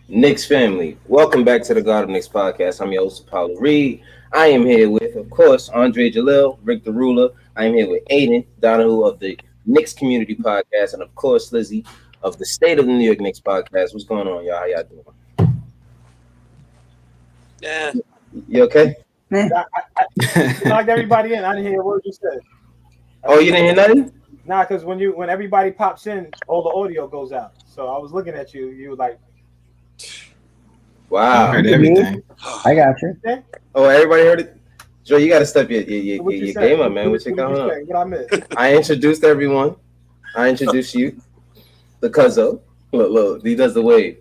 Knicks family, welcome back to the God of Knicks podcast. I'm your host, Paulo Reed. I am here with, of course, Andre Jalil, Rick the Ruler. I am here with Aiden Donahue of the Knicks Community Podcast, and of course, Lizzie of the State of the New York Knicks Podcast. What's going on, y'all? How y'all doing? Yeah. You okay? Knocked everybody in. I didn't hear a word you said. Oh, you didn't hear nothing? Nah, because when everybody pops in, all the audio goes out. So I was looking at you. You were like, Wow. I heard everything. I got you. eh? Oh, everybody heard it? Joe, you got to step your What you said? game up, man. What you What going on? say? What I missed? I introduced everyone. I introduced you, the cuzzo. Look, he does the wave.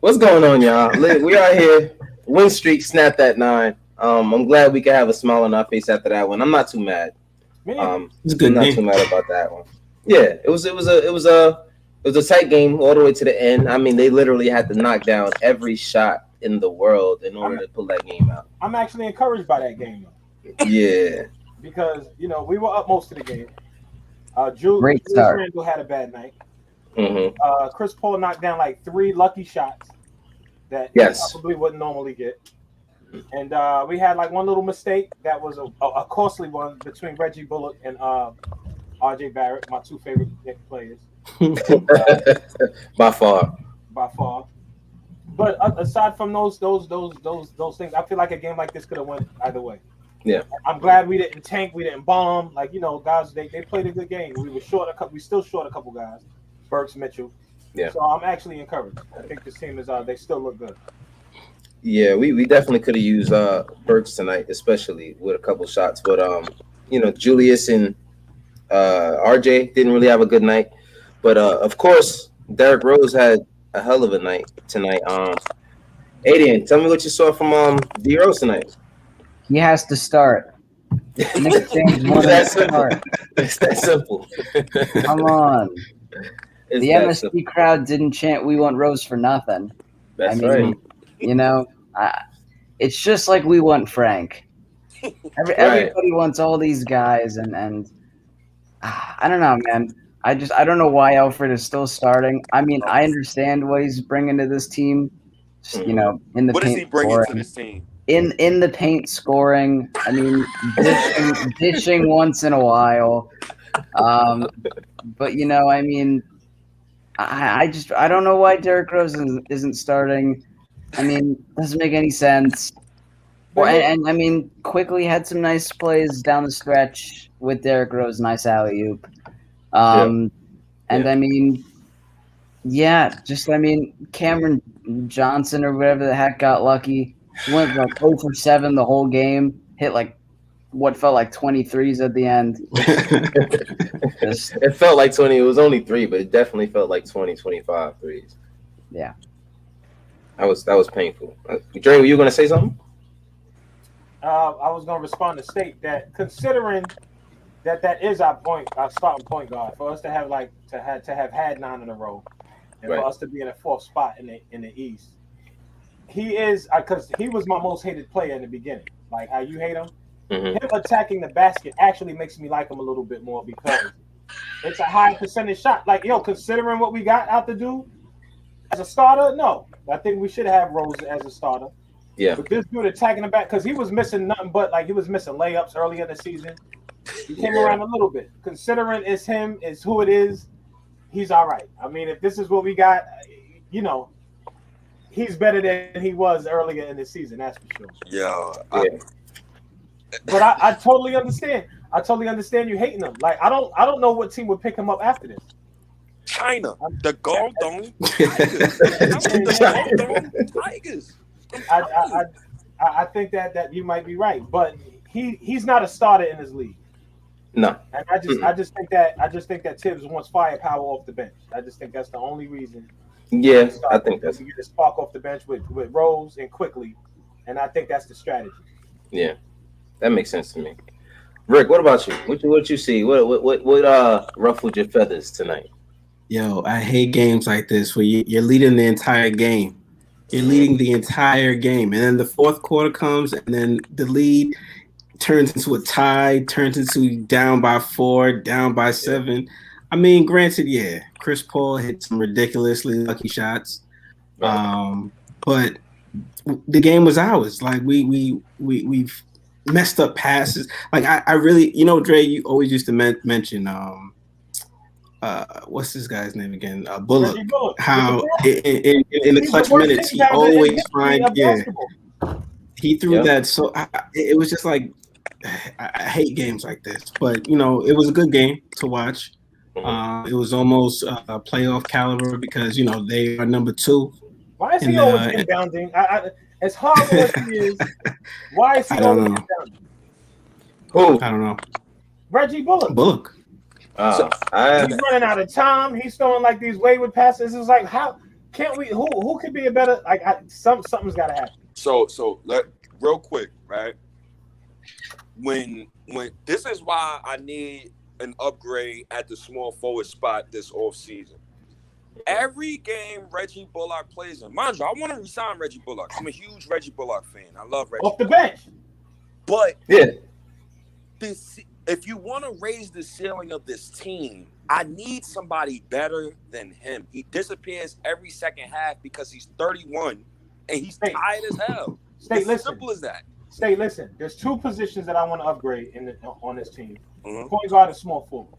What's going on, y'all? We are here. Win streak snapped at 9. I'm glad we can have a smile on our face after that one. I'm not too mad. It's a good I'm not game. too mad about that one. Yeah, it was a tight game all the way to the end. I mean, they literally had to knock down every shot in the world in order to pull that game out. I'm actually encouraged by that game, though, Yeah. because we were up most of the game. Great Julius start. Randle had a bad night. Mm-hmm. Chris Paul knocked down like 3 lucky shots that Yes. he probably wouldn't normally get. And we had like one little mistake that was a costly one between Reggie Bullock and RJ Barrett, my two favorite Knicks players By far. by far. But aside from those things, I feel like a game like this could have went either way. Yeah. I'm glad we didn't tank, we didn't bomb. Like, guys, they played a good game. We still short a couple guys, Burks, Mitchell. Yeah. So I'm actually encouraged. I think this team is they still look good. Yeah, we definitely could have used Burks tonight, especially with a couple shots. But Julius and RJ didn't really have a good night. But of course, Derrick Rose had a hell of a night tonight. Aiden, tell me what you saw from D Rose tonight. He has to start. Knicks fans want him to That's simple. start. It's that simple. Come on. It's The that MSC simple. crowd didn't chant "We want Rose" for nothing. That's I mean, right. It's just like we want Frank. Everybody wants all these guys, and I don't know, man. I don't know why Alfred is still starting. I mean, I understand what he's bringing to this team. In the What is paint he bringing scoring. to this team? In the paint scoring. I mean, dishing once in a while. But I mean, I don't know why Derrick Rose isn't starting. I mean, doesn't make any sense. Well, and I mean, quickly had some nice plays down the stretch with Derrick Rose, nice alley oop. And I mean, Cameron Johnson or whatever the heck got lucky. Went like 0 for 7 the whole game. Hit like what felt like 23s at the end. It felt like 20. It was only 3, but it definitely felt like 20, 25 threes. Yeah. That was painful. Dre, were you going to say something? I was going to respond to state that considering that is our starting point guard for us to have had 9 in a row, and Right. for us to be in a 4th spot in the East. He is because he was my most hated player in the beginning. Like how you hate him. Mm-hmm. Him attacking the basket actually makes me like him a little bit more because it's a high percentage shot. Like, considering what we got out to do as a starter, no. I think we should have Rose as a starter. Yeah. But this dude attacking the back, because he was missing nothing but, he was missing layups early in the season. He came around a little bit. Considering it's him, it's who it is, he's all right. I mean, if this is what we got, he's better than he was earlier in the season, that's for sure. Yeah. But I totally understand. I totally understand you hating him. Like, I don't know what team would pick him up after this. China, the Goldome Tigers. The Tigers. I think that you might be right, but he's not a starter in this league. No. And I just think that Tibbs wants firepower off the bench. I just think that's the only reason. Yeah, I think that's. You get a spark off the bench with Rose and quickly, and I think that's the strategy. Yeah, that makes sense to me. Rick, what about you? What you see? What ruffled your feathers tonight? Yo, I hate games like this where you're leading the entire game. You're leading the entire game. And then the fourth quarter comes, and then the lead turns into a tie, turns into down by 4, down by 7. I mean, granted, Chris Paul hit some ridiculously lucky shots. But the game was ours. Like we've messed up passes. Like I really, Dre, you always used to mention what's this guy's name again? Bullock. Reggie Bullock. How in the He's clutch the worst minutes he rebounder in always history find of basketball. he threw that. So it was just like I hate games like this, but it was a good game to watch. It was almost playoff caliber because they are number 2. Why is he always inbounding? As horrible as he is, why is he always inbounding? Who? I don't know. Reggie Bullock. He's running out of time. He's throwing like these wayward passes. It's like, how can't we? Who could be a better? Like something's got to happen. So real quick, right? When this is why I need an upgrade at the small forward spot this offseason. Every game Reggie Bullock plays in, mind you, I want to resign Reggie Bullock. I'm a huge Reggie Bullock fan. I love Reggie. Off the bench. But yeah, if you want to raise the ceiling of this team, I need somebody better than him. He disappears every second half because he's 31 and he's tired as hell. It's simple as that. Listen. There's 2 positions that I want to upgrade on this team: point guard and small forward.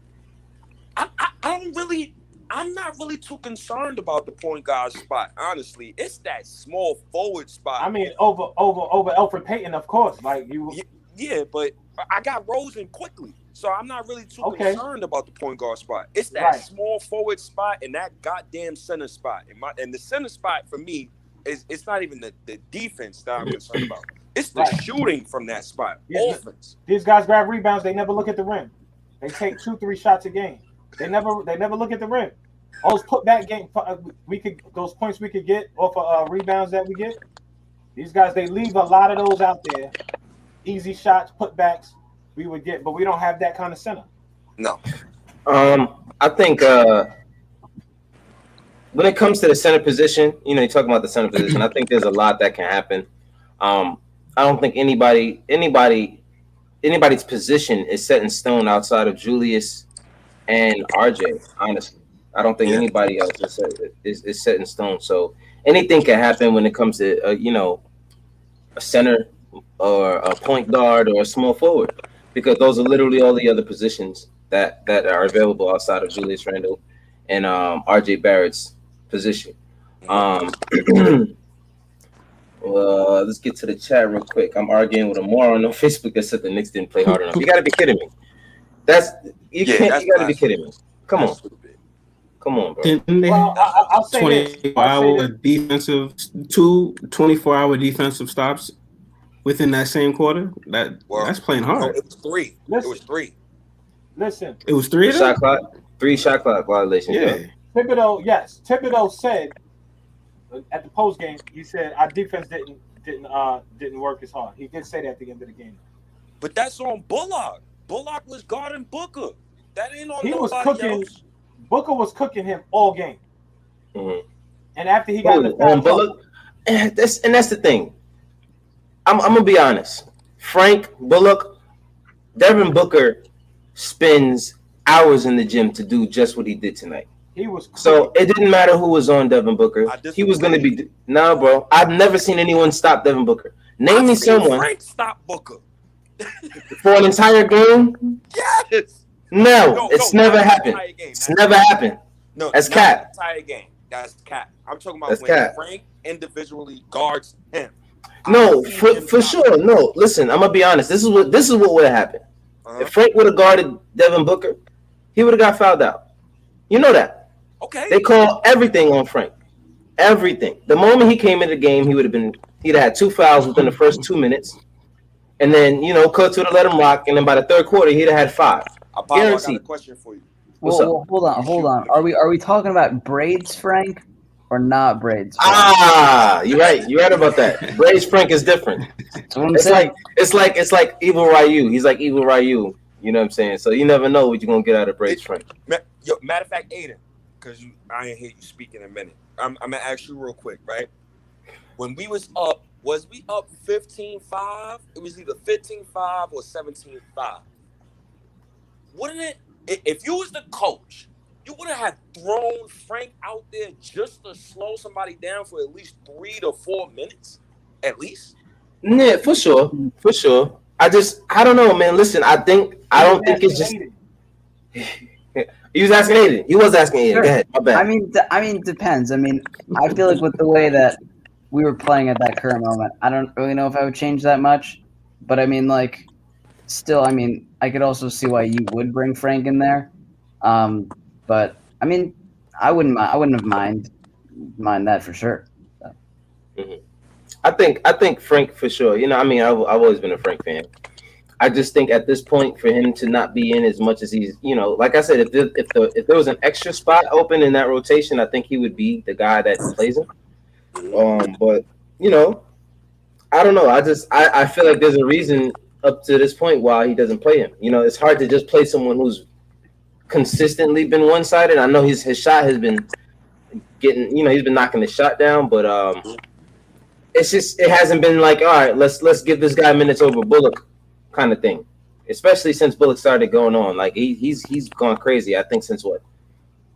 I'm not really too concerned about the point guard spot. Honestly, it's that small forward spot. I mean, over Elfrid Payton, of course. Like you. Yeah, but I got Rosen quickly, so I'm not really too concerned about the point guard spot. It's that small forward spot and that goddamn center spot. And the center spot for me it's not even the defense that I'm concerned about. It's the shooting from that spot. Offense. These guys grab rebounds. They never look at the rim. They take 2-3 shots a game. They never look at the rim. Those putback game those points we could get off of rebounds that we get. These guys, they leave a lot of those out there. Easy shots, putbacks we would get, but we don't have that kind of center. No. I think when it comes to the center position, you're talking about the center position. I think there's a lot that can happen. I don't think anybody's position is set in stone outside of Julius and RJ. Honestly, I don't think anybody else is set in stone. So anything can happen when it comes to a center or a point guard or a small forward, because those are literally all the other positions that are available outside of Julius Randle and RJ Barrett's position. Let's get to the chat real quick. I'm arguing with a moron on Facebook that said the Knicks didn't play hard enough. You got to be kidding me. You got to be kidding me. Come on, bro. Didn't they I'll say 24-hour defensive 24-hour defensive stops within that same quarter? That's playing hard. It was 3. It was 3. Listen. It was 3. Three shot clock violations. Yeah. Thibodeau said at the post game, he said our defense didn't work as hard. He did say that at the end of the game. But that's on Bullock. Bullock was guarding Booker. That ain't on nobody else. Booker was cooking him all game. Mm-hmm. And after he got on Bullock, that's the thing. I'm gonna be honest. Frank Bullock, Devin Booker spends hours in the gym to do just what he did tonight. He was so it didn't matter who was on Devin Booker. He was going to be bro. I've never seen anyone stop Devin Booker. Name me someone. Frank stop Booker for an entire game. Yes. No, it's never happened. It's never happened. No, that's cap. Entire game. That's cap. I'm talking about when Frank individually guards him. No, for sure. No, listen. I'm gonna be honest. This is what would have happened. If Frank would have guarded Devin Booker, he would have got fouled out. You know that. Okay. They call everything on Frank. Everything. The moment he came into the game, he'd have had 2 fouls within the first 2 minutes. And then, Coach would have let him rock. And then by the third quarter, he'd have had 5. I got a question for you. Well, hold on. Are we talking about braids Frank or not braids Frank? You're right. You're right about that. Braids Frank is different. It's like Evil Ryu. He's like Evil Ryu. You know what I'm saying? So you never know what you're gonna get out of braids Frank. Matter of fact, Aiden, because I ain't hear you speak in a minute. I'm gonna ask you real quick, right? When we was up 15-5? It was either 15-5 or 17-5. Wouldn't it? If you was the coach you would have thrown Frank out there just to slow somebody down for at least 3 to 4 minutes, at least. Yeah, for sure. I don't know, man. Listen, I don't think it's just. He was asking Aiden. He was asking Aiden. Sure. Go ahead. My bad. I mean, depends. I mean, I feel like with the way that we were playing at that current moment, I don't really know if I would change that much. But I mean, like, still, I mean, I could also see why you would bring Frank in there. But I mean, I wouldn't have mind that for sure. So. Mm-hmm. I think Frank for sure. You know, I mean, I've always been a Frank fan. I just think at this point for him to not be in as much as he's, you know, like I said, if there was an extra spot open in that rotation, I think he would be the guy that plays him. But you know, I don't know. I feel like there's a reason up to this point why he doesn't play him. You know, it's hard to just play someone who's consistently been one-sided. I know his shot has been getting, you know, he's been knocking the shot down, but it hasn't been like, all right, let's give this guy minutes over Bullock kind of thing, especially since Bullock started going on. Like he's gone crazy. I think since what,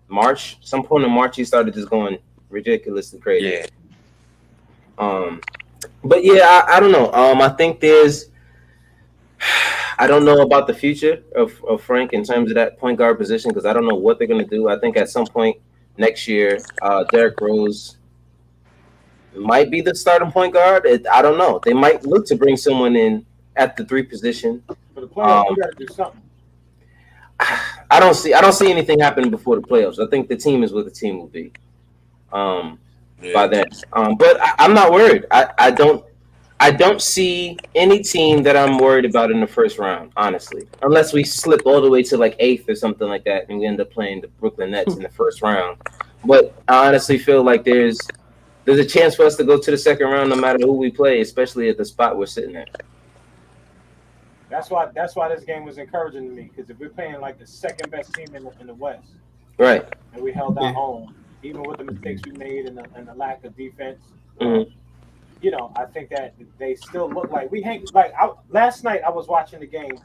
March? Some point in March he started just going ridiculously crazy. Yeah. But yeah, I don't know. I think I don't know about the future of Frank in terms of that point guard position because I don't know what they're going to do. I think at some point next year, Derrick Rose might be the starting point guard. I don't know. They might look to bring someone in at the 3 position. For the playoffs, you got to do something. I don't see anything happening before the playoffs. I think the team is what the team will be by then. But I'm not worried. I don't see any team that I'm worried about in the first round, honestly, unless we slip all the way to like 8th or something like that, and we end up playing the Brooklyn Nets in the first round. But I honestly feel like there's a chance for us to go to the second round no matter who we play, especially at the spot we're sitting at. That's why this game was encouraging to me because if we're playing like the second best team in the West, right, and we held our own, even with the mistakes we made and the lack of defense, you know, I think that they still look like we hang. Like last night, I was watching the game.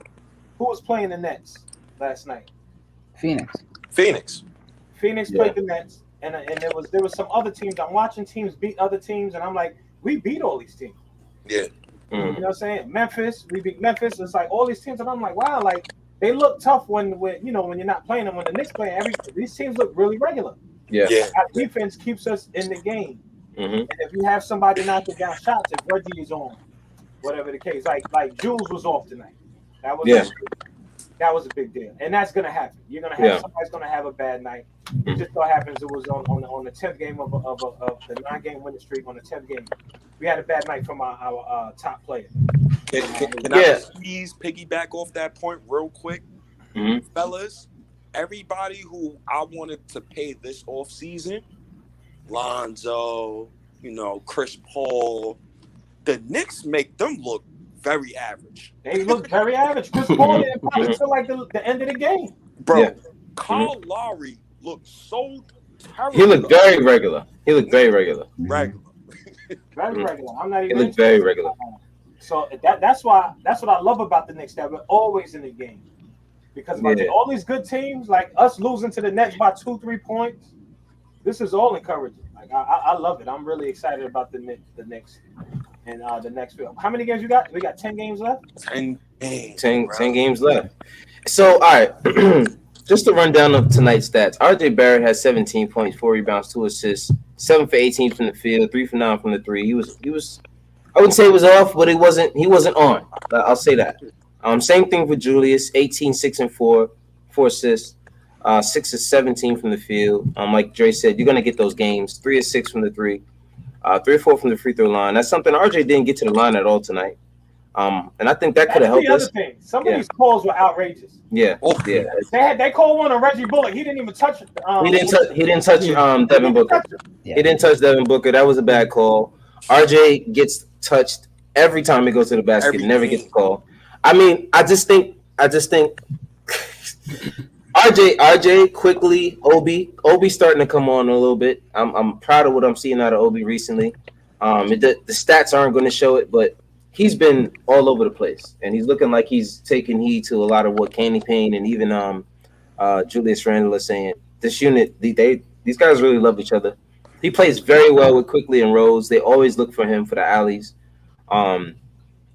Who was playing the Nets last night? Phoenix played the Nets, and there was some other teams. I'm watching teams beat other teams, and I'm like, we beat all these teams. Yeah. You know what I'm saying? Memphis, we beat Memphis. It's like all these teams, and I'm like, wow, like they look tough when you know when you're not playing them. When the Knicks play, these teams look really regular. Yeah. Our defense keeps us in the game. And if you have somebody knocking down shots, if Reggie is on, whatever the case, like Jules was off tonight. That was a big deal, and that's gonna happen. You're gonna have somebody's gonna have a bad night. It just so happens it was on the 10th game of the 9-game winning streak. On the 10th game, we had a bad night from our top player. Can I please piggyback off that point real quick, fellas? Everybody who I wanted to pay this off season, Lonzo, you know, Chris Paul, the Knicks make them look very average. They look very average. Chris Paul didn't play until like the end of the game. Bro, Kyle Lowry looked so terrible. He looked very regular. Very regular. I'm not even. He looked very regular. So that's what I love about the Knicks, that we're always in the game. Because all these good teams, like us losing to the Nets by 2-3 points, this is all encouraging. Like I love it. I'm really excited about the Knicks and the next field. How many games you got? We got 10 games left. 10 games. 10 games left. So all right, just to run down of tonight's stats. RJ Barrett has 17 points, 4 rebounds, 2 assists, 7 for 18 from the field, 3 for 9 from the 3. He was. I wouldn't say he was off, but he wasn't on. I'll say that. Same thing for Julius, 18, 6 and 4 assists, 6 of 17 from the field. Like Dre said, you're gonna get those games. 3 of 6 from the 3, 3 or 4 from the free throw line. That's something RJ didn't get to the line at all tonight. And I think that could have helped us. Some of these calls were outrageous. Yeah. They called one on Reggie Bullock. He didn't even touch it. He didn't touch Devin Booker. He didn't touch Devin Booker. That was a bad call. RJ gets touched every time he goes to the basket. Never gets a call. I mean, I just think RJ quickly, Obi starting to come on a little bit. I'm proud of what I'm seeing out of Obi recently. The stats aren't going to show it, but he's been all over the place, and he's looking like he's taking heed to a lot of what Candy Payne and even Julius Randle is saying. this unit, these guys really love each other. He plays very well with Quickly and Rose. They always look for him for the alleys,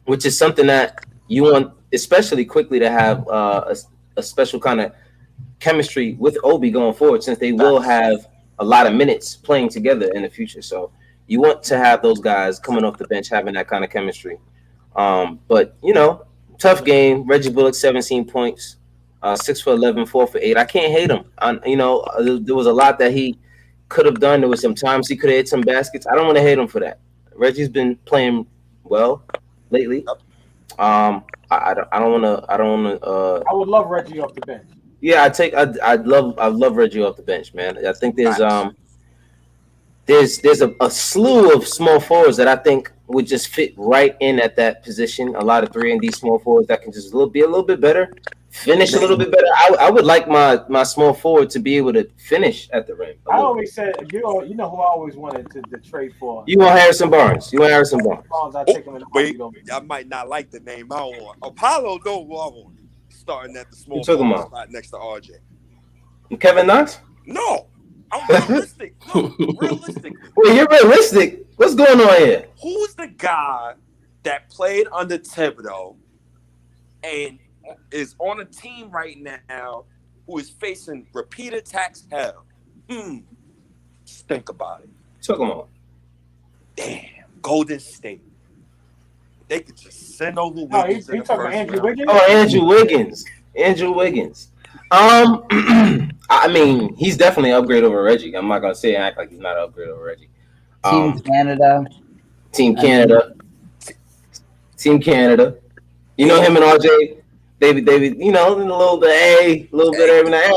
which is something that you want, especially Quickly, to have a special kind of chemistry with Obi going forward, since they will have a lot of minutes playing together in the future. So you want to have those guys coming off the bench having that kind of chemistry. But tough game. Reggie Bullock, 17 points, 6 for 11, 4 for 8. I can't hate him. There was a lot that he could have done. There was some times he could have hit some baskets. I don't want to hate him for that. Reggie's been playing well lately. I don't want to. I would love Reggie off the bench. Yeah, I love Reggie off the bench, man. I think there's a slew of small forwards that I think would just fit right in at that position. A lot of 3-and-D small forwards that can just be a little bit better, finish a little bit better. I would like my small forward to be able to finish at the rim. I always said, you know who I always wanted to trade for. You want Harrison Barnes? I take him in the wait, y'all might not like the name I want. Apollo know who I want. Starting at the small forward spot next to RJ. Kevin Knox? No. I'm realistic. No, realistic. Well, you're realistic. What's going on here? Who's the guy that played under Thibodeau and is on a team right now who is facing repeated tax hell? Just think about it. Talking about. Damn, Golden State. They could just send over Wiggins. He talking about Andrew Wiggins? Oh, Andrew Wiggins. I mean, he's definitely an upgrade over Reggie. I'm not gonna say and act like he's not an upgrade over Reggie. Team Canada. You know him and RJ. David, a little bit, a little bit every night.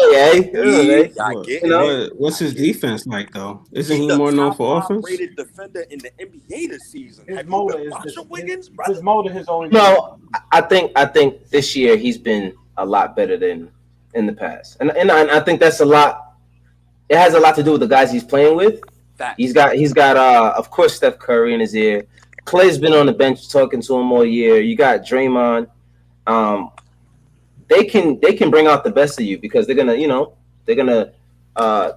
What's his defense like though? Isn't he more known for offense? Rated defender in the NBA this season. His motor is only. No, I think this year he's been a lot better than in the past, and I think that's a lot. It has a lot to do with the guys he's playing with. Facts. He's got of course Steph Curry in his ear. Clay's been on the bench talking to him all year. You got Draymond. They can bring out the best of you because they're gonna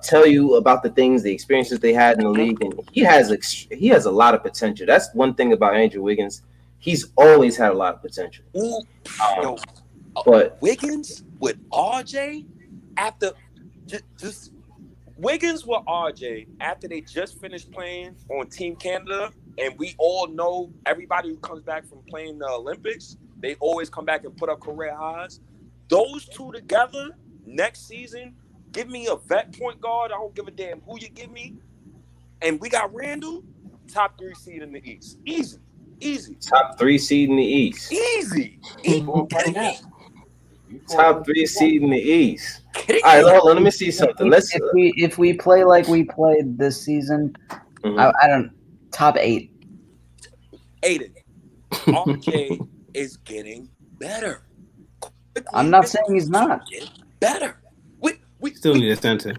tell you about the things, the experiences they had in the league, and he has a lot of potential. That's one thing about Andrew Wiggins. He's always had a lot of potential. But Wiggins with RJ after just Wiggins with RJ after they just finished playing on Team Canada, and we all know everybody who comes back from playing the Olympics, they always come back and put up career highs. Those two together next season, give me a vet point guard. I don't give a damn who you give me. And we got Randall, top 3 seed in the East. Easy. Top 3 seed in the East. Easy. Top 3 seed in the East. All right, hold on. Let me see something. If we play like we played this season, I don't top 8. Aiden, RJ is getting better. I'm not saying he's not. Better. We still need a center.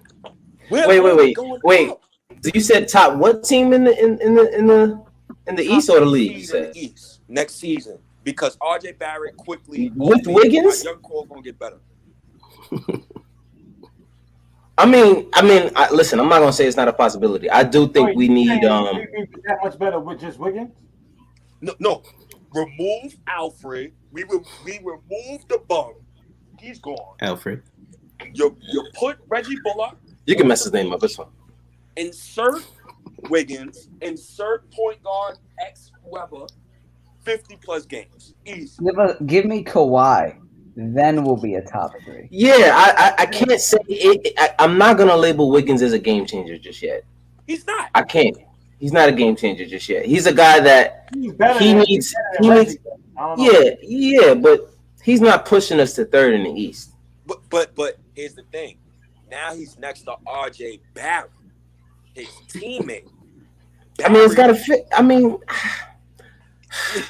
Wait. So you said top what team in the East or the league? You said East next season because RJ Barrett quickly with Wiggins. Young Core gonna get better. I mean, listen. I'm not gonna say it's not a possibility. I do think we need that much better with just Wiggins. No. Remove Alfred. We remove the bum. He's gone. Alfred. You put Reggie Bullock. You can mess his name up. It's fine. Insert Wiggins. Insert point guard X whoever. 50+ games. Easy. Give me Kawhi. Then we'll be a top 3. Yeah, I can't say it. I'm not gonna label Wiggins as a game changer just yet. He's not. I can't. He's not a game changer just yet. He's a guy that he needs. Yeah, but he's not pushing us to 3rd in the East. But here's the thing. Now he's next to RJ Barrett, his teammate. I mean, it's got to fit. I mean,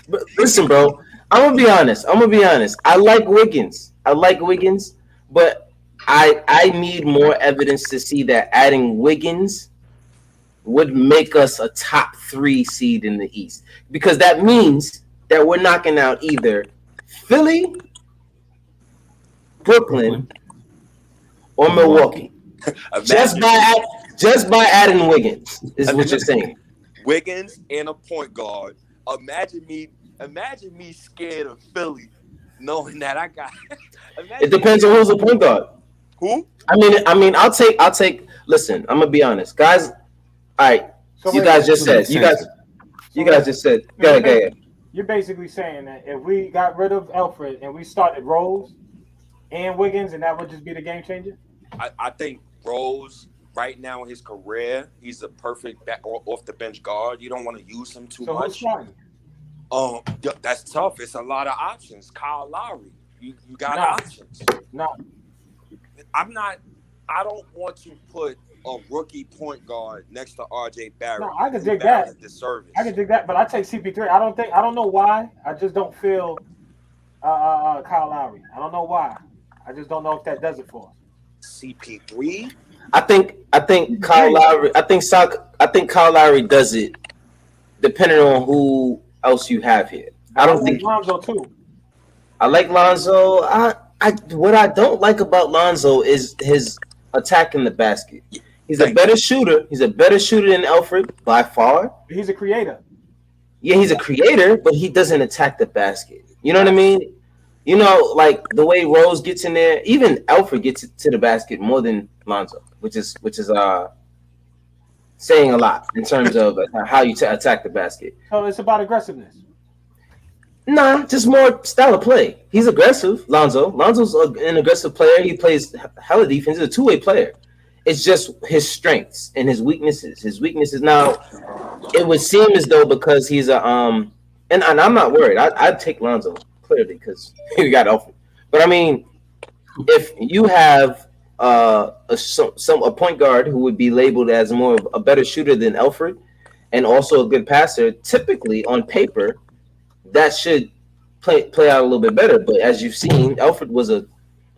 but listen, bro. I'm gonna be honest. I like Wiggins, but I need more evidence to see that adding Wiggins would make us a top 3 seed in the East, because that means that we're knocking out either Philly, Brooklyn, or Milwaukee. Just by adding Wiggins is what you're saying. Wiggins and a point guard. Imagine me scared of Philly, knowing that I got. It depends on who's the point guard. Who? I mean, I'll take. Listen, I'm gonna be honest, guys. All right, So you wait, guys just said. You guys just said. Go ahead. You're basically saying that if we got rid of Alfred and we started Rose and Wiggins, and that would just be the game changer. I think Rose right now in his career, he's a perfect back or off the bench guard. You don't want to use him too much. Who's starting? That's tough. It's a lot of options. Kyle Lowry, you got options. No, I don't want to put a rookie point guard next to RJ Barrett. No, I can dig that. I can dig that, but I take CP3. I don't know why. I just don't feel Kyle Lowry. I don't know why. I just don't know if that does it for us. CP3. I think Kyle Lowry. I think Kyle Lowry does it, depending on who else you have here. I don't think Lonzo too. I like Lonzo. What I don't like about Lonzo is his attacking the basket. He's a better shooter. He's a better shooter than Alfred by far. He's a creator. Yeah, he's a creator, but he doesn't attack the basket. You know what I mean? You know, like the way Rose gets in there, even Alfred gets to the basket more than Lonzo, which is saying a lot in terms of how you attack the basket. So it's about aggressiveness. Nah, just more style of play. He's aggressive, Lonzo. Lonzo's an aggressive player. He plays hella defense. He's a two-way player. It's just his strengths and his weaknesses. Now, it would seem as though because he's a and I'm not worried. I'd take Lonzo clearly because you got Alfred. But I mean, if you have a point guard who would be labeled as more of a better shooter than Alfred, and also a good passer, typically on paper, that should play out a little bit better. But as you've seen, Alfred was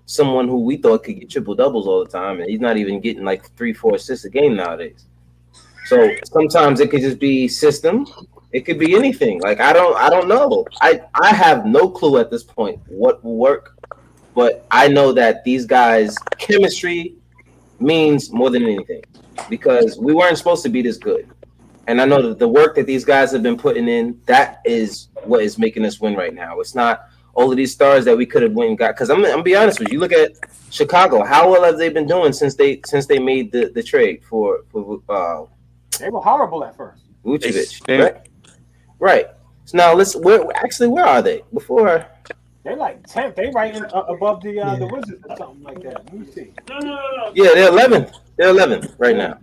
someone who we thought could get triple doubles all the time, and he's not even getting like 3-4 assists a game nowadays. So sometimes it could just be system. It could be anything. Like I don't know. I have no clue at this point what will work, but I know that these guys' chemistry means more than anything because we weren't supposed to be this good. And I know that the work that these guys have been putting in, that is what is making us win right now. It's not all of these stars that we could have went and got. Because I'm gonna be honest with you. You look at Chicago. How well have they been doing since they made the trade for They were horrible at first. Vucevic, right? So now where are they? Before They're like 10th. They right above the Wizards or something like that. Let me see. No. Yeah, they're 11th. They're 11th right now.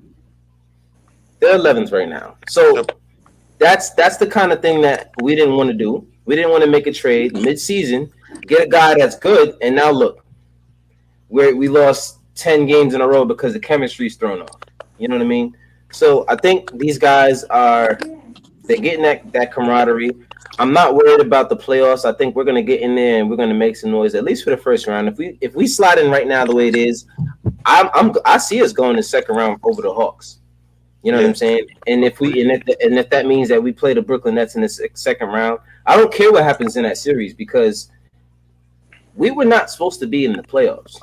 They're 11th right now. So that's the kind of thing that we didn't want to do. We didn't want to make a trade mid-season, get a guy that's good, and now look, we lost 10 games in a row because the chemistry's thrown off. You know what I mean? So I think these guys they're getting that camaraderie. I'm not worried about the playoffs. I think we're going to get in there and we're going to make some noise, at least for the first round. If we slide in right now the way it is, I see us going to second round over the Hawks. You know what I'm saying? And if that means that we play the Brooklyn Nets in the second round, I don't care what happens in that series because we were not supposed to be in the playoffs.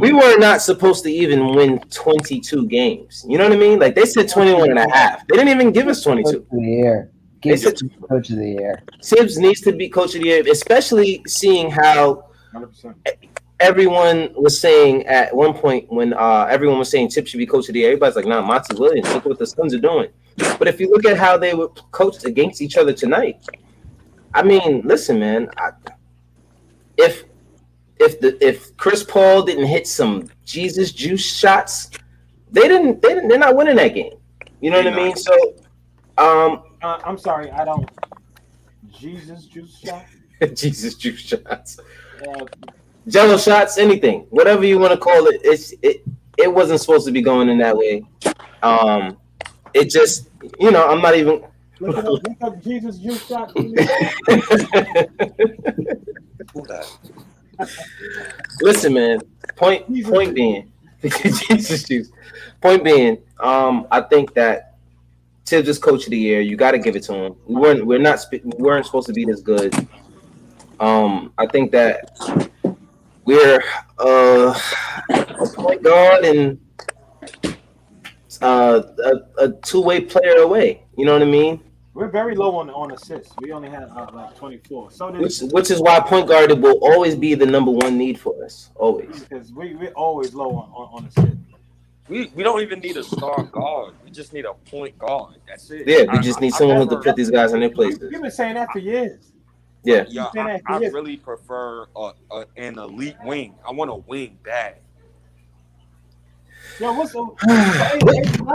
We were not supposed to even win 22 games. You know what I mean? Like they said 21 and a half. They didn't even give us 22. Coach of the year. Coach of the year. Tibbs needs to be coach of the year, especially seeing how 100%. Everyone was saying at one point when everyone was saying Tip should be coach of the year, everybody's like, nah, Monty Williams, look what the Suns are doing. But if you look at how they were coached against each other tonight, I mean, listen, man, if Chris Paul didn't hit some Jesus juice shots, they're not winning that game. You know what I mean? So I'm sorry, I don't. Jesus juice shot. Jesus juice shots. Jello shots, anything, whatever you want to call it. It wasn't supposed to be going in that way. It just, I'm not even. Look up Jesus juice shot. Listen, man. Point being, Jesus juice. Point being, I think that Tibbs is coach of the year. You got to give it to him. We weren't supposed to be this good. I think that We're a point guard and a two-way player away. You know what I mean? We're very low on assists. We only have like 24. So Which is why point guard will always be the number one need for us. Always. because we're always low on assists. We don't even need a star guard. We just need a point guard. That's it. Yeah, we just need someone who can put these guys in their places. We've been saying that for years. Yeah. Yeah, I really prefer an elite wing. I want a wing bad. Yo, how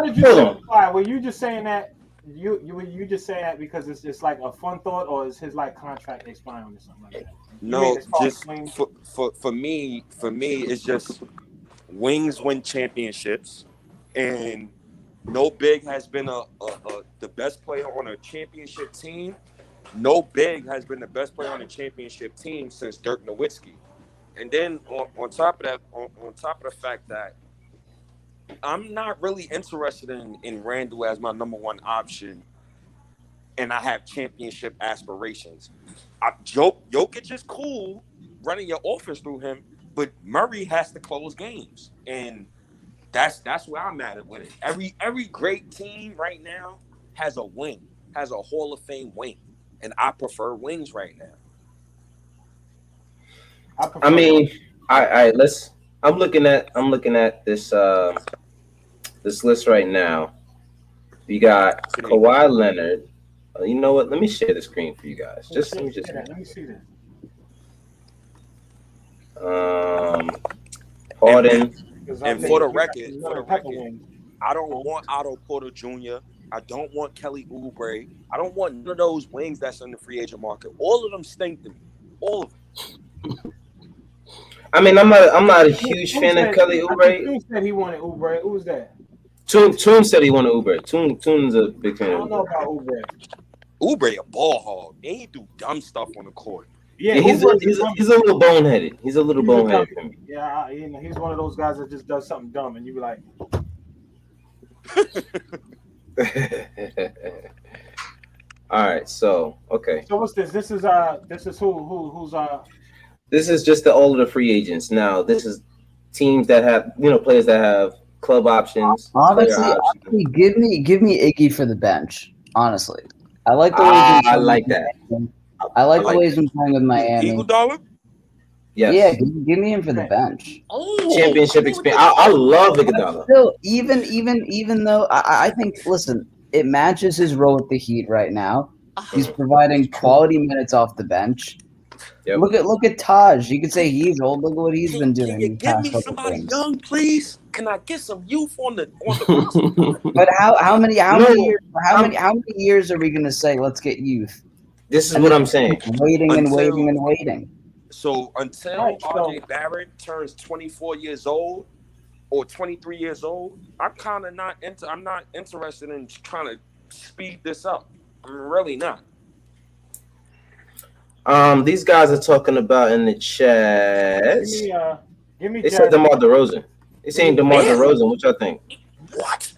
did you simplify? Were you just saying that you just saying that because it's just like a fun thought, or is his like contract expiring or something like that? No, just for me, it's just wings win championships, and no big has been the best player on a championship team. No big has been the best player on a championship team since Dirk Nowitzki. And then on top of that, on top of the fact that I'm not really interested in Randall as my number one option, and I have championship aspirations. Jokic is cool running your offense through him, but Murray has to close games, and that's where I'm at with it. Every great team right now has a wing, has a Hall of Fame wing, and I prefer wings right now. I mean, I'm looking at this this list right now. You got Kawhi Leonard. You know what? Let me share the screen for you guys. Let me see this. Harden. And for the record, I don't want Otto Porter Jr. I don't want Kelly Oubre. I don't want none of those wings that's in the free agent market. All of them stink to me. All of them. I mean, I'm not a huge fan of Kelly Oubre. Toon said he wanted Oubre. Who was that? Toon said he wanted Oubre. Toon's a big fan. I don't know about Oubre. Oubre a ball hog. And he do dumb stuff on the court. Yeah, he's a little boneheaded. He's a little boneheaded for me. Yeah, he's one of those guys that just does something dumb, and you be like. All right, so okay. So what's this? This is who's This is just all of the free agents. Now this is teams that have players that have club options. Honestly, give me Iggy for the bench. Honestly, I like the way I like that. I like the way he's been playing with Miami. Eagle Dollar? Yes. Yeah, give me him for the bench. Championship experience. I love Iguodala. Still, even though I think, listen, it matches his role with the Heat right now. He's providing quality minutes off the bench. Yep. Look at Taj. You could say he's old. Look at what he's been doing. Can you give me somebody young, please? Can I get some youth on the roster? But how many years are we gonna say let's get youth? This is what I'm saying. Waiting. So until RJ Barrett turns 24 years old or 23 years old, I'm kind of I'm not interested in trying to speed this up. I'm really not. These guys are talking about in the chat. Give me. They said DeMar DeRozan. They saying DeMar DeRozan. What y'all think? What?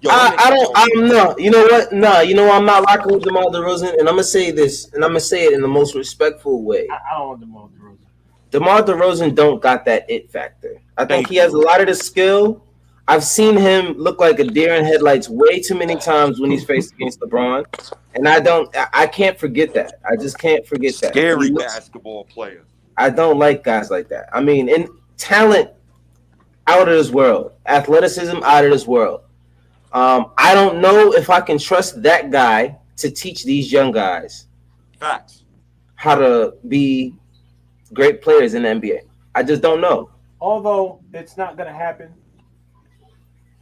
Yo, I'm not. You know what? Nah. You know I'm not rocking with DeMar DeRozan, and I'm gonna say this, and I'm gonna say it in the most respectful way. I don't want DeMar DeRozan. DeMar DeRozan don't got that it factor. I think he has a lot of the skill. I've seen him look like a deer in headlights way too many times when he's faced against LeBron, and I can't forget that. I just can't forget that. Scary basketball player. I don't like guys like that. I mean, in talent, out of this world, athleticism, out of this world. I don't know if I can trust that guy to teach these young guys how to be great players in the NBA. I just don't know. Although it's not going to happen,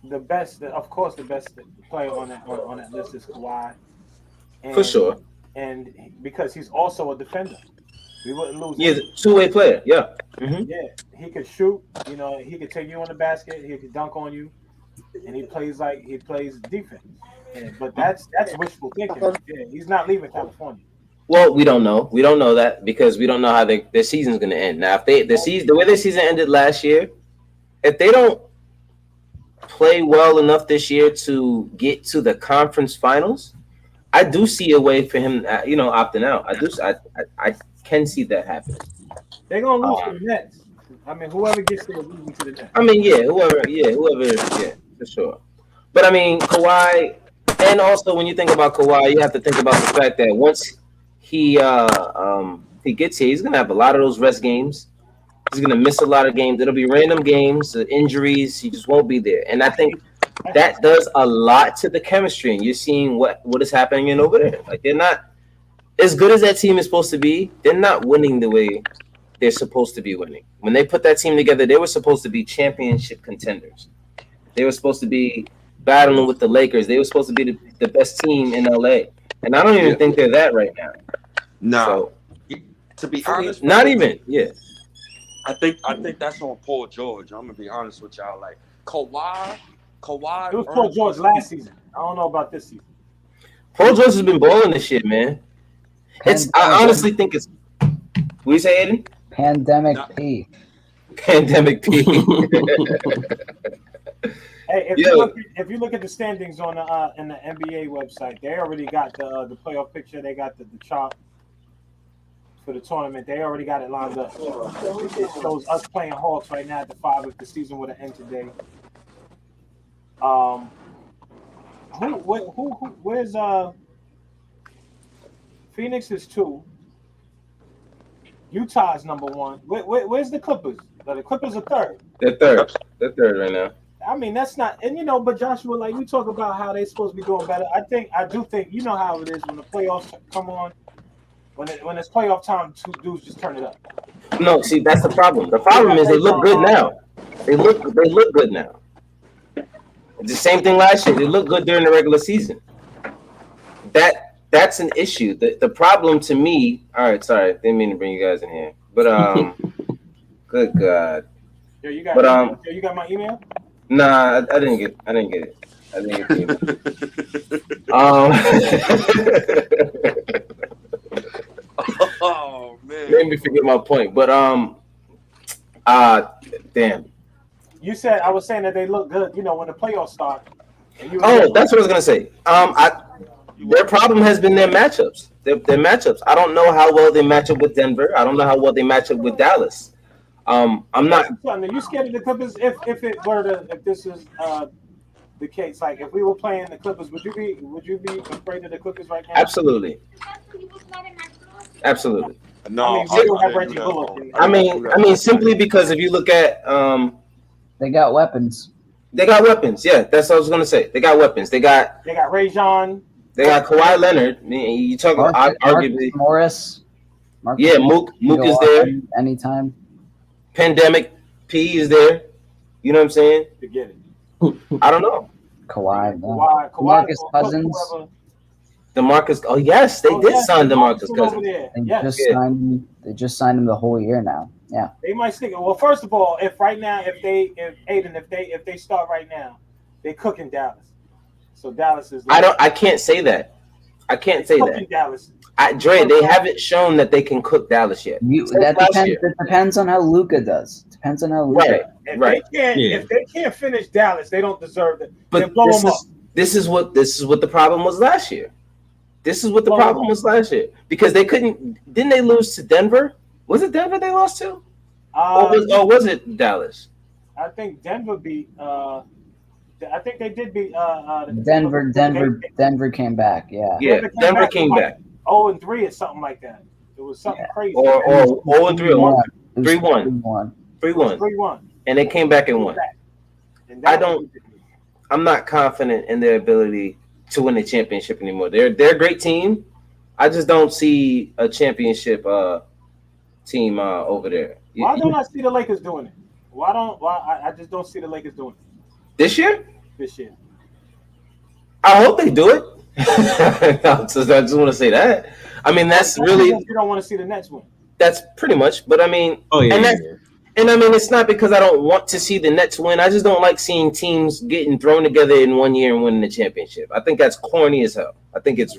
the best player on that list is Kawhi. For sure. And because he's also a defender. We wouldn't lose. He's a two-way player. Yeah. Mm-hmm. Yeah. He could shoot. He could take you on the basket. He could dunk on you. And he plays defense. Yeah, but that's wishful thinking. Yeah, he's not leaving California. Well, we don't know. We don't know that because we don't know how their season's going to end. Now, if the way their season ended last year, if they don't play well enough this year to get to the conference finals, I do see a way for him, opting out. I can see that happening. They're gonna lose to the Nets. I mean, whoever gets there is losing to the Nets. I mean, whoever, for sure. But I mean, Kawhi, and also when you think about Kawhi, you have to think about the fact that once he gets here, he's gonna have a lot of those rest games. He's gonna miss a lot of games. It'll be random games, injuries. He just won't be there, and I think that does a lot to the chemistry. And you're seeing what is happening over there. Like they're not as good as that team is supposed to be. They're not winning the way they're supposed to be winning. When they put that team together, they were supposed to be championship contenders. They were supposed to be battling with the Lakers. They were supposed to be the best team in LA. And I don't even think they're that right now. No. So, to be honest, not even. Yeah. I think that's on Paul George. I'm gonna be honest with y'all. Like Kawhi. It was Paul George last season. I don't know about this season. Paul George has been balling this shit, man. I honestly think it's. What you say, Aiden? Pandemic P. Pandemic P. Hey, if you look at the standings on the in the NBA website, they already got the playoff picture. They got the chart for the tournament. They already got it lined up. It shows us playing Hawks right now at the 5 if the season would have ended today. Where's Phoenix is 2. Utah is number 1. Where's the Clippers? The Clippers are 3rd. They're 3rd. They're 3rd right now. I mean, that's not, and but Joshua, like we talk about how they're supposed to be doing better. I do think you know how it is when the playoffs come on. When it's playoff time, 2 dudes just turn it up. No, see, that's the problem. The problem is they look good now. They look good now. The same thing last year. They look good during the regular season. That's an issue. The problem to me. All right, sorry, didn't mean to bring you guys in here, but good God. Yo, you got my email? Nah, I didn't get it. I didn't get it. Oh man, made me forget my point. But damn. You said I was saying that they look good. When the playoffs start. That's what I was gonna say. Their problem has been their matchups. Their matchups. I don't know how well they match up with Denver. I don't know how well they match up with Dallas. I'm not. Are you scared of the Clippers? If this is the case, like if we were playing the Clippers, would you be afraid of the Clippers right now? Absolutely. No, I mean, simply because if you look at they got weapons. Yeah, that's what I was gonna say. They got weapons. They got Rajon. They got Kawhi Leonard. I mean, you talk about arguably Morris. Mook is there anytime. Pandemic P is there. You know what I'm saying? Forget it. I don't know. Kawhi. Marcus Cousins. DeMarcus. Oh yes, they did sign DeMarcus Cousins. They just signed him the whole year now. Yeah. They might stick it. Well, first of all, if they start right now, they cook in Dallas. So Dallas is. I can't say that. I can't say that. Dallas. Dre, they haven't shown that they can cook Dallas yet. That depends on how Luka does. Depends on how Luka. Right. If they can't finish Dallas, they don't deserve it. But this is what the problem was last year. Because they couldn't. Didn't they lose to Denver? Was it Denver they lost to? Or was it Dallas? I think Denver beat. I think they did beat Denver came back. Yeah. Yeah, Denver came back. 0-3 or something like that. It was something crazy. Or 0-3 or 3-1. 3-1. And they came back and won. I'm not confident in their ability to win the championship anymore. They're a great team. I just don't see a championship team over there. Why don't I see the Lakers doing it? I just don't see the Lakers doing it. This year? This year. I hope they do it. I just want to say that. I mean, that's really. You don't want to see the Nets win. That's pretty much. But I mean, and I mean, it's not because I don't want to see the Nets win. I just don't like seeing teams getting thrown together in 1 year and winning the championship. I think that's corny as hell. I think it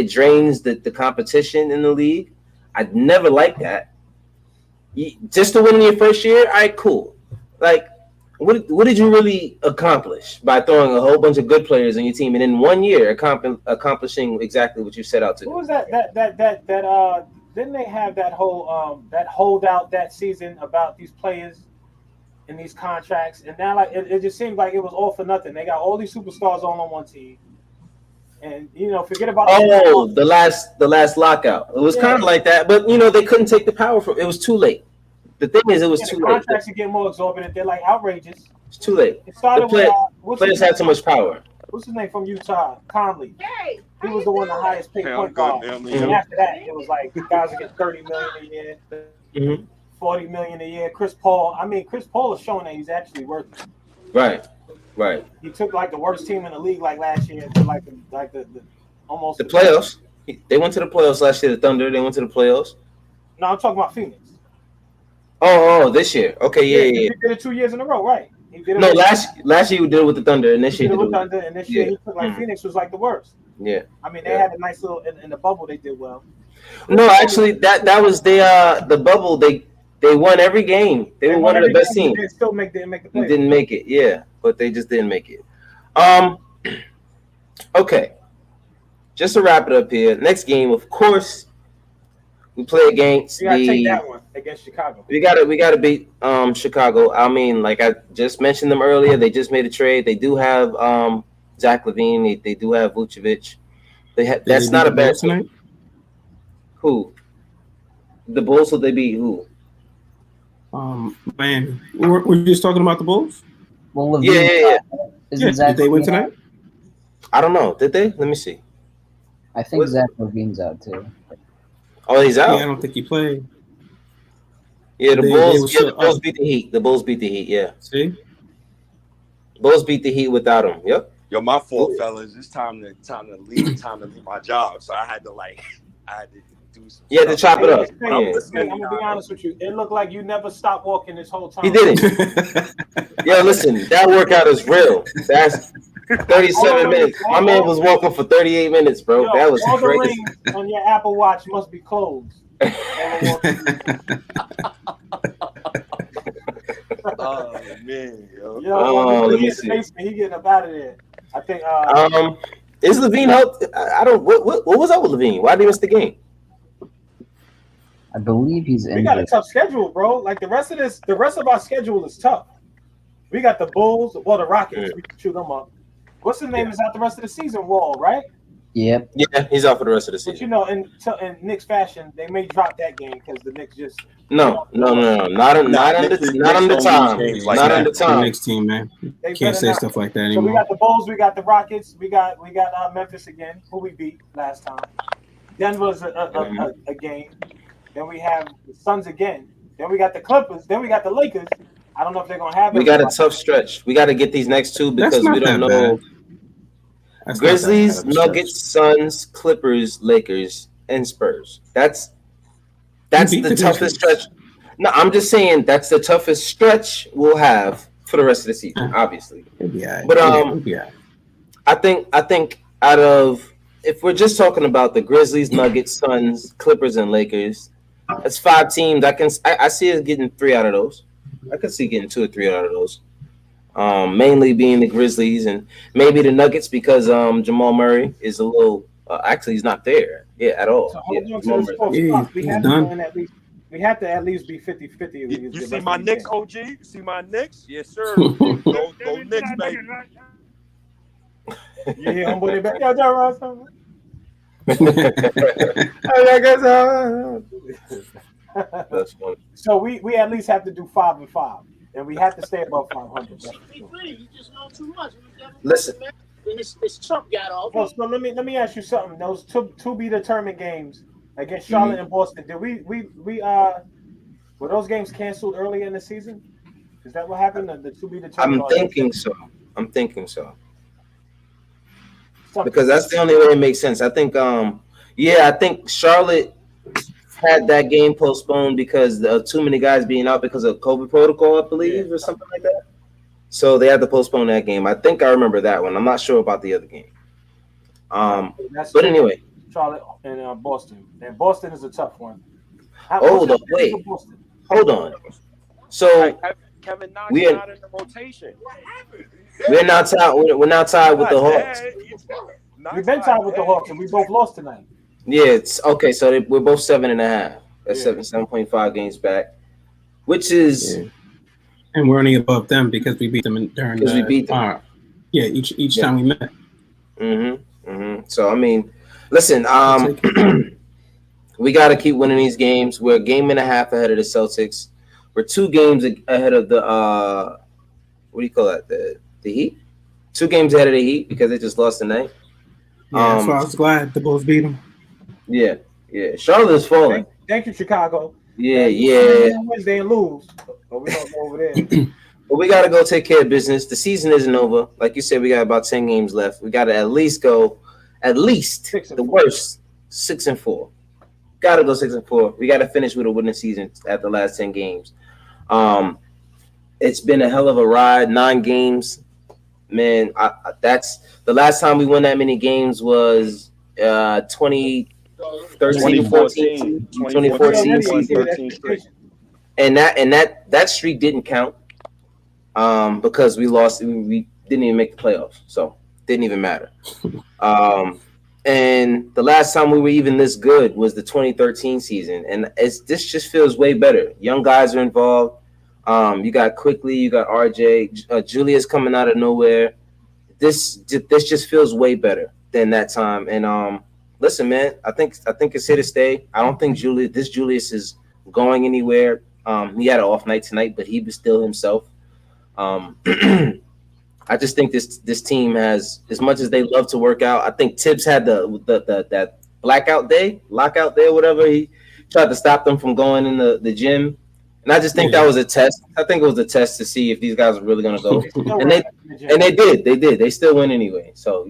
drains the competition in the league. I'd never like that. Just to win in your first year, all right, cool. Like, what did you really accomplish by throwing a whole bunch of good players on your team and in 1 year accomplishing exactly what you set out to do? Who was that didn't they have that whole that holdout that season about these players and these contracts? And now like it just seemed like it was all for nothing. They got all these superstars all on one team. And forget about the last lockout. It was kind of like that, but they couldn't take the power from it. Was too late. The thing is, it was too the late. contracts are getting more exorbitant. They're like outrageous. It's too late. It started players had too much power. What's his name from Utah? Conley. He was the one the highest paid point guard. And after that, it was like guys are getting $30 million a year, $40 million a year. Chris Paul. I mean, Chris Paul is showing that he's actually worth it. Right. He took like the worst team in the league like last year to like the almost the playoffs. They went to the playoffs last year. The Thunder. They went to the playoffs. No, I'm talking about Phoenix. Oh, this year. Okay, yeah. He did it 2 years in a row, right? He did it no, last year we did it with the Thunder, and this year he did it with Thunder, and this year he took like Phoenix was like the worst. Yeah. I mean, they had a nice little in the bubble. They did well. No, actually, that was the bubble. They won every game. They were one of the best teams. They still didn't make the playoffs. Didn't make it, yeah, but they just didn't make it. Okay. Just to wrap it up here, next game, of course, we play against We gotta take that one against Chicago. We gotta beat Chicago. I mean, like I just mentioned them earlier, they just made a trade. They do have Zach LaVine. They do have Vucevic. That's not a bad team. Who? The Bulls? Will they beat who? Miami. We're just talking about the Bulls. Well, yeah. Did they win tonight? I don't know. Did they? Let me see. I think Zach LaVine's out too. Oh, he's out. Yeah, I don't think he played. Yeah, the Bulls beat the Heat. The Bulls beat the Heat. Yeah. See. Bulls beat the Heat without him. Yep. Yo, my fault, fellas. It's time to leave. Time to leave my job. So I had to do some. You had to chop it up. I'm gonna be honest with you. It looked like you never stopped walking this whole time. He didn't. Yeah, listen, that workout is real. That's 37 minutes. My man was walking for 38 minutes, bro. That was all crazy. The rings on your Apple Watch must be closed. Oh man, yo. Let me see. He getting up out of there. I think. Is LaVine helped? I don't. What was up with LaVine? Why did he miss the game? I believe he's injured. We got a tough schedule, bro. Like the rest of our schedule is tough. We got the Bulls, the Rockets. We can shoot them up. What's his name is out the rest of the season? Wall, right? Yep. Yeah, he's out for the rest of the season. But in Knicks fashion, they may drop that game because the Knicks just no. Not on the time. Not on the time. Knicks team, man. You can't say stuff like that anymore. So we got the Bulls, we got the Rockets, we got Memphis again, who we beat last time. Denver's a game. Then we have the Suns again. Then we got the Clippers. Then we got the Lakers. I don't know if they're gonna have it. We got a tough stretch. We got to get these next two because we don't know. Grizzlies, Nuggets, Suns, Clippers, Lakers, and Spurs. That's the toughest stretch. No, I'm just saying that's the toughest stretch we'll have for the rest of the season, obviously. But I think out of, if we're just talking about the Grizzlies, Nuggets, Suns, Clippers, and Lakers, that's 5 teams. I see us getting 3 out of those. I could see getting 2 or 3 out of those. Mainly being the Grizzlies and maybe the Nuggets because Jamal Murray is a little. Actually, he's not there at all. So hold on to this spot. We have to at least be 50-50. You see my Knicks, OG? You see my Knicks? Yes, sir. Go Knicks, baby. You hear homeboy back? Yeah, John Ross. That's funny. So we at least have to do 5 and 5, and we have to stay above 500. You just know too much. Listen, this Trump got off. Well, so let me ask you something. Those to be determined games against Charlotte and Boston. Did we were those games canceled earlier in the season? Is that what happened? The to be determined. I'm thinking so. Because that's the only way it makes sense. I think I think Charlotte had that game postponed because of too many guys being out because of COVID protocol, I believe, or something like that. So they had to postpone that game. I think I remember that one. I'm not sure about the other game. But anyway, Charlotte and Boston. And Boston is a tough one. Hold on. So Kevin Knox not in the rotation. We're now tied with the Hawks. We've been tied with the Hawks, and we both lost tonight. Yeah, it's okay. So we're both 7.5. That's Yeah. 7.5 games back, which is Yeah. And we're only above them because we beat them during because we the beat them. yeah, each Yeah. time we met. So I mean, listen. We'll take it. We got to keep winning these games. We're a game and a half ahead of the Celtics. We're 2 games ahead of the what do you call that? The Heat. 2 games ahead of the Heat because they just lost tonight. Yeah, that's why I was glad the Bulls beat them. Yeah, yeah. Charlotte is falling. Thank you, Chicago. Yeah, You yeah. come on Wednesday and lose, but we don't go over there. But we got to go take care of business. The season isn't over. Like you said, we got about 10 games left. We got to at least go, at least 6 and the 4. worst, 6-4. Got to go 6-4. We got to finish with a winning season at the last 10 games. It's been a hell of a ride. 9 games, man. That's the last time we won that many games was 2013, 14, 2014 season. And that streak didn't count because we lost. We didn't even make the playoffs, so didn't even matter. And the last time we were even this good was the 2013 season, and this just feels way better. Young guys are involved. You got Quickly, you got RJ, Julius coming out of nowhere. This just feels way better than that time. And listen, man, I think it's here to stay. I don't think Julius is going anywhere. He had an off night tonight, but he was still himself. I just think this team has, as much as they love to work out. I think Tibbs had that lockout day, whatever. He tried to stop them from going in the gym, and I just think that was a test. I think it was a test to see if these guys are really going to go, and they did. They still win anyway. So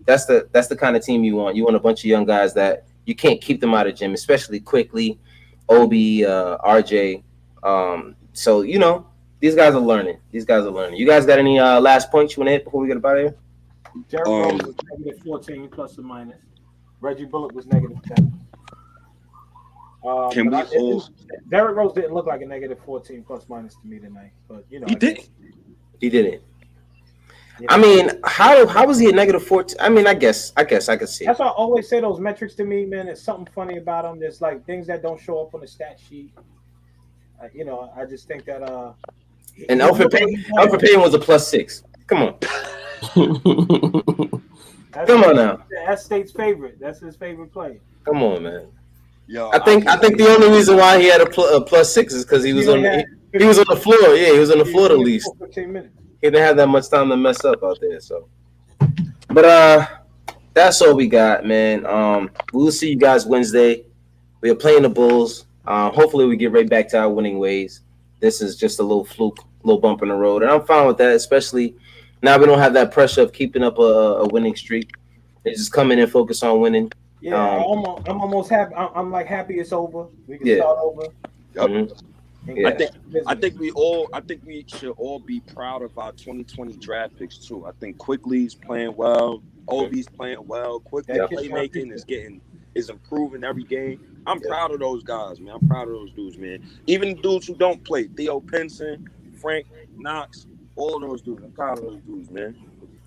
that's the kind of team you want. You want a bunch of young guys that you can't keep them out of gym, especially Quickly, Obi, RJ. So these guys are learning. You guys got any last points you want to hit before we get up out of here? Derrick Rose was negative 14 plus or minus. Reggie Bullock was negative 10. Derrick Rose didn't look like a negative 14 plus minus to me tonight, but he did. He didn't. Yeah. I mean, how was he a negative 14? I mean, I guess I could see. That's why I always say those metrics to me, man. There's something funny about them. There's like things that don't show up on the stat sheet. I just think that and Alfred Payne was a +6. Come on. Come on now. That's State's favorite. That's his favorite play. Come on, man. Yo, I think the only reason why he had a +6 is because he was on the floor. Yeah, he was on the floor at least. 15 minutes. He didn't have that much time to mess up out there. So, but that's all we got, man. We'll see you guys Wednesday. We are playing the Bulls. Hopefully, we get right back to our winning ways. This is just a little fluke, little bump in the road, and I'm fine with that. Especially now, we don't have that pressure of keeping up a winning streak. They just come in and focus on winning. Yeah, I'm almost happy. I'm like happy it's over. We can start over. Yep. Mm-hmm. Yeah. I think we should all be proud of our 2020 draft picks too. I think Quickly's playing well, Obi's playing well, Quickly playmaking is improving every game. I'm proud of those guys, man. I'm proud of those dudes, man. Even the dudes who don't play, Theo Pinson, Frank Knox, all those dudes. I'm proud of those dudes, man.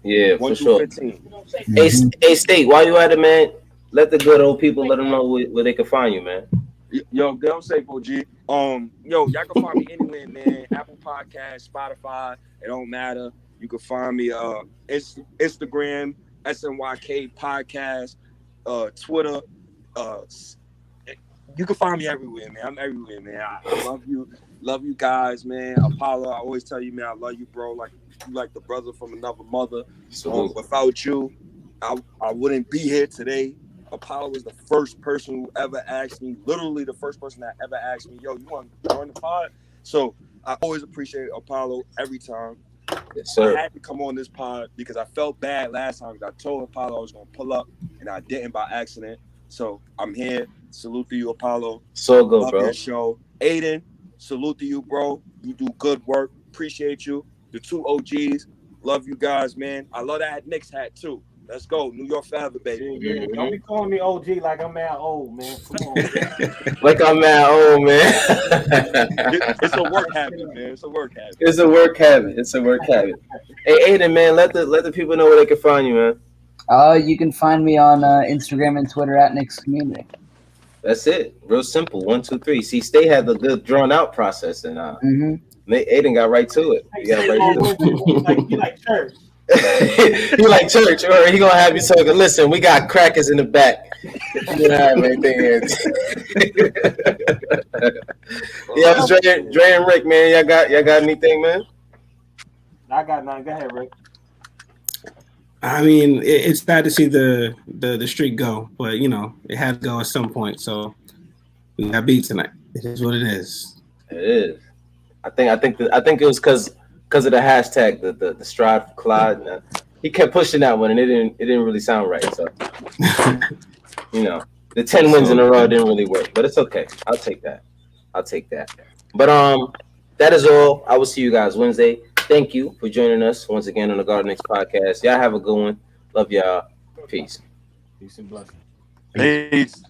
Yeah, for sure. 15. Hey, State, while you at it, man, let the good old people let them know where they can find you, man. Yo, I'm safe, OG. Y'all can find me anywhere, man. Apple Podcasts, Spotify. It don't matter. You can find me Instagram, SNYK Podcast, Twitter. You can find me everywhere, man. I'm everywhere, man. I love you guys, man. Apollo, I always tell you, man, I love you, bro. Like you like the brother from another mother. Without you, I wouldn't be here today. Apollo was the first person who ever asked me, literally the first person that ever asked me, yo, you want to join the pod? So I always appreciate Apollo every time. Yes, sir. I had to come on this pod because I felt bad last time because I told Apollo I was going to pull up and I didn't by accident. So I'm here. Salute to you, Apollo. So good, love bro. Your show. Aiden, salute to you, bro. You do good work. Appreciate you. The 2 OGs. Love you guys, man. I love that Knicks hat, too. Let's go. New York forever, baby. Yeah. Don't be calling me OG like I'm mad old, man. Come on. Like I'm mad old, man. It's a work habit, man. It's a work habit. Hey, Aiden, man, let the people know where they can find you, man. You can find me on Instagram and Twitter at Knicks Community. That's it. Real simple. 1, 2, 3. See, Stay had the good drawn out process, and Aiden got right to it. He got right to it. You like church. He like church, or he gonna have you talking. Listen, we got crackers in the back. You don't have anything. Yeah, Dre and Rick, man. Y'all got anything, man? I got none. Go ahead, Rick. I mean, it's sad to see the streak go, but you know it had to go at some point. So we got beat tonight. It is what it is. It is. I think it was because of the hashtag, the stride for Clyde. He kept pushing that one, and it didn't really sound right. So you know, the 10 wins in a row didn't really work, but it's okay. I'll take that. But that is all. I will see you guys Wednesday. Thank you for joining us once again on the Garden Knicks podcast. Y'all have a good one. Love y'all. Peace. Peace and blessings. Peace.